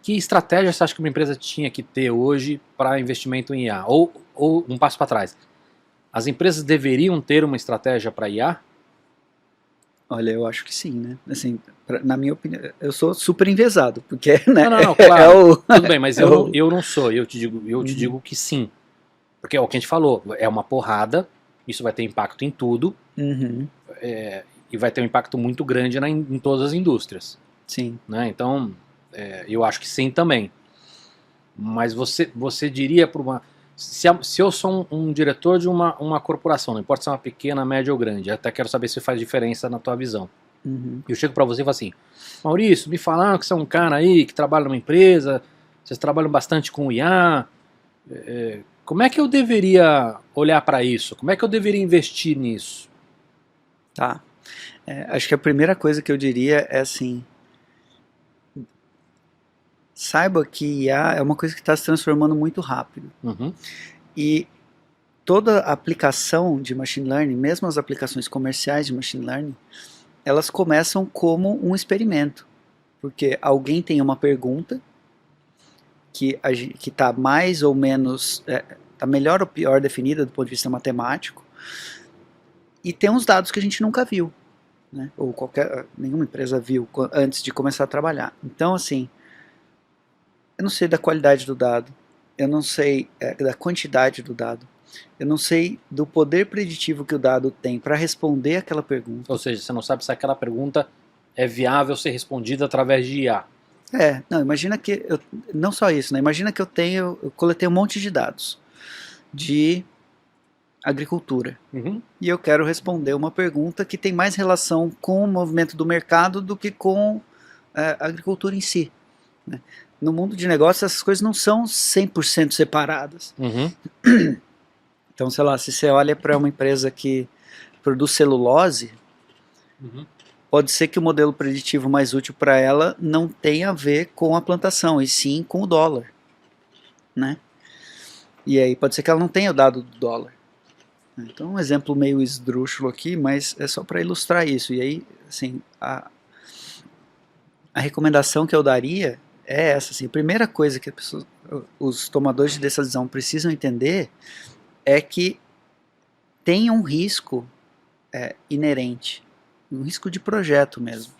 Que estratégia você acha que uma empresa tinha que ter hoje para investimento em IA? Ou um passo para trás. As empresas deveriam ter uma estratégia para IA? Olha, eu acho que sim, né? Assim, na minha opinião, eu sou super enviesado, porque, né, Não, claro. Tudo bem, mas é o... eu não sou. Eu te digo que sim. Porque é o que a gente falou, é uma porrada, isso vai ter impacto em tudo, Uhum, e vai ter um impacto muito grande em todas as indústrias. sim. Né? Então, eu acho que sim também. Mas você diria para uma... Se eu sou um diretor de uma corporação, não importa se é uma pequena, média ou grande, até quero saber se faz diferença na tua visão. Uhum. Eu chego para você e falo assim, Maurício, me falaram que você é um cara aí que trabalha numa empresa, vocês trabalham bastante com IA, como é que eu deveria olhar para isso? Como é que eu deveria investir nisso? Tá. Acho que a primeira coisa que eu diria é assim, saiba que IA é uma coisa que está se transformando muito rápido. Uhum. E toda aplicação de machine learning, mesmo as aplicações comerciais de machine learning, elas começam como um experimento. Porque alguém tem uma pergunta que está mais ou menos, está melhor ou pior definida do ponto de vista matemático, e tem uns dados que a gente nunca viu, né? Ou nenhuma empresa viu antes de começar a trabalhar. Então, assim, eu não sei da qualidade do dado, eu não sei da quantidade do dado, eu não sei do poder preditivo que o dado tem para responder aquela pergunta. Ou seja, você não sabe se aquela pergunta é viável ser respondida através de IA. Não, imagina que, não só isso, né? Imagina que eu coletei um monte de dados de agricultura. Uhum. E eu quero responder uma pergunta que tem mais relação com o movimento do mercado do que com a agricultura em si, né? No mundo de negócios, essas coisas não são 100% separadas. Uhum. Então, sei lá, se você olha para uma empresa que produz celulose, Uhum. pode ser que o modelo preditivo mais útil para ela não tenha a ver com a plantação, e sim com o dólar, né? E aí pode ser que ela não tenha o dado do dólar. Então, um exemplo meio esdrúxulo aqui, mas é só para ilustrar isso. E aí, assim, a recomendação que eu daria é essa, assim, a primeira coisa que os tomadores de decisão precisam entender é que tem um risco inerente, um risco de projeto mesmo.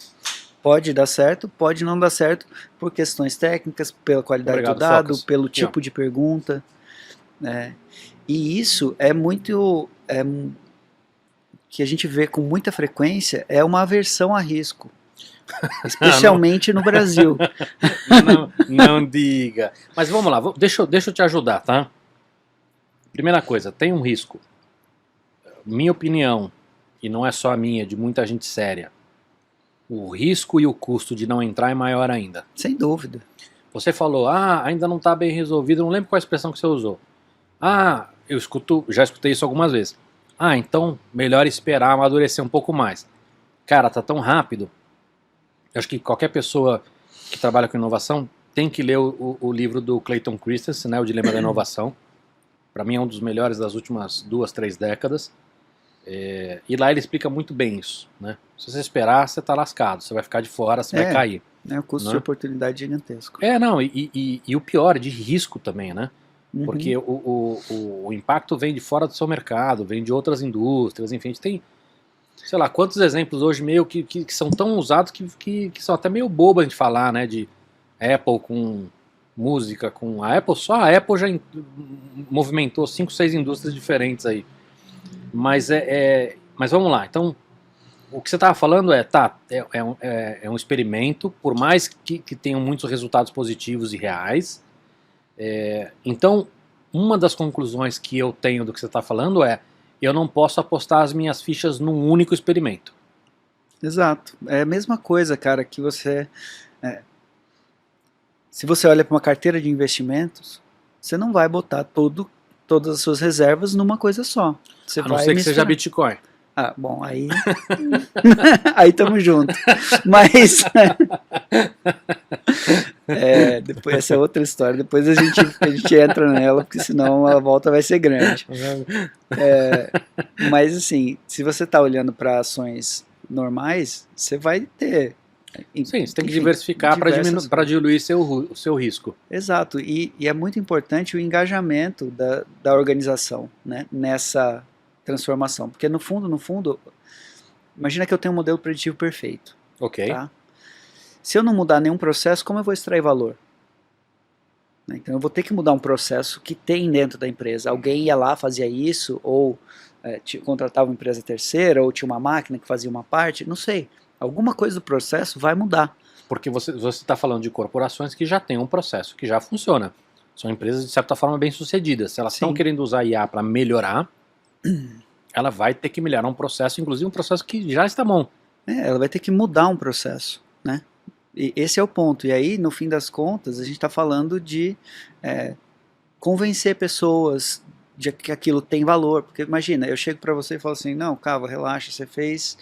Pode dar certo, pode não dar certo por questões técnicas, pela qualidade Obrigado, do dado, Focas. pelo Aqui, ó. tipo de pergunta, né? E isso é muito... que a gente vê com muita frequência é uma aversão a risco, especialmente no Brasil. Não diga. Mas vamos lá, deixa eu te ajudar, tá? Primeira coisa, tem um risco. Minha opinião, e não é só a minha, é de muita gente séria. O risco e o custo de não entrar é maior ainda. Sem dúvida. Você falou, ainda não está bem resolvido, eu não lembro qual a expressão que você usou. Já escutei isso algumas vezes. Então melhor esperar amadurecer um pouco mais. Cara, tá tão rápido. Eu acho que qualquer pessoa que trabalha com inovação tem que ler o livro do Clayton Christensen, né, O Dilema da Inovação. Para mim é um dos melhores das últimas 2, 3 décadas. E lá ele explica muito bem isso, né? Se você esperar, você tá lascado, você vai ficar de fora, você vai cair. O custo de oportunidade gigantesco. E o pior, de risco também, né? Uhum. Porque o impacto vem de fora do seu mercado, vem de outras indústrias, enfim, a gente tem, sei lá, quantos exemplos hoje meio que são tão usados que são até meio bobo a gente falar, né? De Apple com música, com a Apple, só a Apple já movimentou 5, 6 indústrias diferentes aí. Mas vamos lá, então o que você estava falando é um experimento, por mais que tenham muitos resultados positivos e reais. Então, uma das conclusões que eu tenho do que você está falando eu não posso apostar as minhas fichas num único experimento. Exato. É a mesma coisa, cara, que você... se você olha para uma carteira de investimentos, você não vai botar todas as suas reservas numa coisa só. Você a não ser que seja Bitcoin. Bom, aí... aí tamo junto. Mas... depois, essa é outra história. Depois a gente entra nela, porque senão a volta vai ser grande. Mas assim, se você está olhando para ações normais, você vai ter Sim, você tem que enfim, diversificar diversas para diluir o seu risco. Exato, e é muito importante o engajamento da organização, né, nessa transformação, porque no fundo, imagina que eu tenho um modelo preditivo perfeito, Ok. tá? Se eu não mudar nenhum processo, como eu vou extrair valor? Então eu vou ter que mudar um processo que tem dentro da empresa. Alguém ia lá, fazia isso, ou contratava uma empresa terceira, ou tinha uma máquina que fazia uma parte, não sei. Alguma coisa do processo vai mudar. Porque você está falando de corporações que já têm um processo que já funciona. São empresas, de certa forma, bem-sucedidas. Se elas estão Sim. querendo usar IA para melhorar, ela vai ter que melhorar um processo, inclusive um processo que já está bom. Ela vai ter que mudar um processo, né? E esse é o ponto. E aí, no fim das contas, a gente está falando de convencer pessoas de que aquilo tem valor. Porque imagina, eu chego para você e falo assim, não, Cava, relaxa, você fez...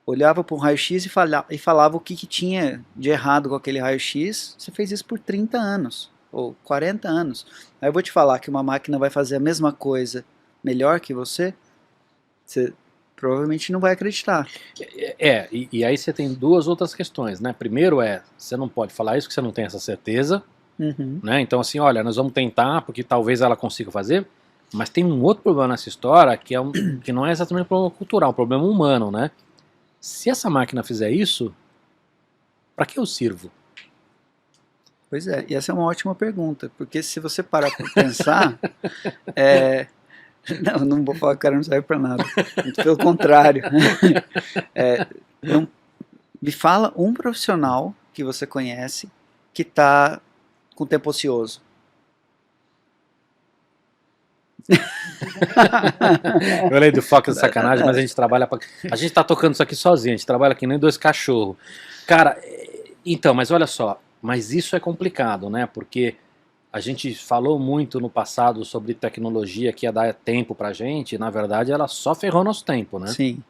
olhava para um raio-x e falava o que tinha de errado com aquele raio-x, você fez isso por 30 anos, ou 40 anos. Aí eu vou te falar que uma máquina vai fazer a mesma coisa melhor que você provavelmente não vai acreditar. E aí você tem duas outras questões, né? Primeiro você não pode falar isso, que você não tem essa certeza, né? Então assim, olha, nós vamos tentar, porque talvez ela consiga fazer, mas tem um outro problema nessa história, que não é exatamente um problema cultural, é um problema humano, né? Se essa máquina fizer isso, para que eu sirvo? Pois é, e essa é uma ótima pergunta, porque se você parar para pensar, não vou falar que o cara não serve para nada, muito pelo contrário. Me fala um profissional que você conhece que está com tempo ocioso. Eu falei do foco de sacanagem, mas a gente trabalha a gente tá tocando isso aqui sozinho, a gente trabalha que nem dois cachorros. Cara, então, mas olha só, mas isso é complicado, né? Porque a gente falou muito no passado sobre tecnologia que ia dar tempo pra gente, e na verdade ela só ferrou nosso tempo, né? Sim.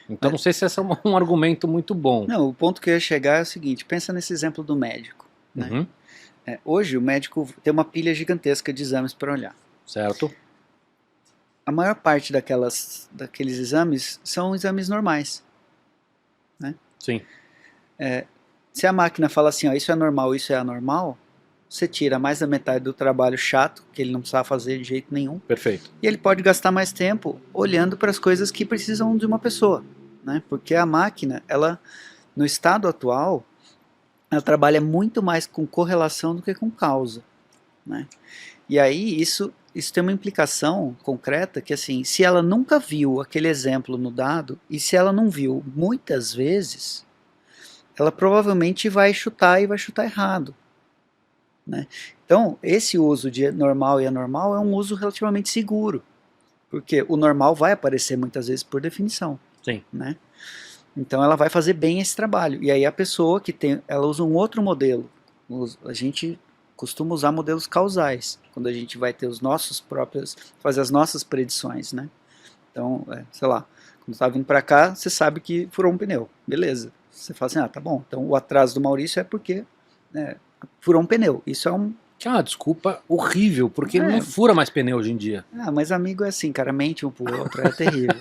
Então não sei se esse é um argumento muito bom. Não, o ponto que eu ia chegar é o seguinte, pensa nesse exemplo do médico, né? Uhum. Hoje o médico tem uma pilha gigantesca de exames para olhar. Certo. A maior parte daqueles exames são exames normais, né? Sim. Se a máquina fala assim, ó, isso é normal, isso é anormal, você tira mais da metade do trabalho chato, que ele não precisava fazer de jeito nenhum. Perfeito. E ele pode gastar mais tempo olhando para as coisas que precisam de uma pessoa, né? Porque a máquina, ela, no estado atual, ela trabalha muito mais com correlação do que com causa, né? E aí isso tem uma implicação concreta que, assim, se ela nunca viu aquele exemplo no dado, e se ela não viu muitas vezes, ela provavelmente vai chutar e vai chutar errado, né? Então, esse uso de normal e anormal é um uso relativamente seguro, porque o normal vai aparecer muitas vezes por definição. Sim. Né? Então ela vai fazer bem esse trabalho. E aí a pessoa ela usa um outro modelo. A gente costuma usar modelos causais, quando a gente vai ter fazer as nossas predições, né? Então, sei lá, quando está vindo para cá, você sabe que furou um pneu, beleza. Você fala assim, tá bom, então o atraso do Maurício é porque furou um pneu. Isso é Que é uma desculpa horrível, porque não fura mais pneu hoje em dia. Mas amigo é assim, cara, mente um pro outro, é terrível.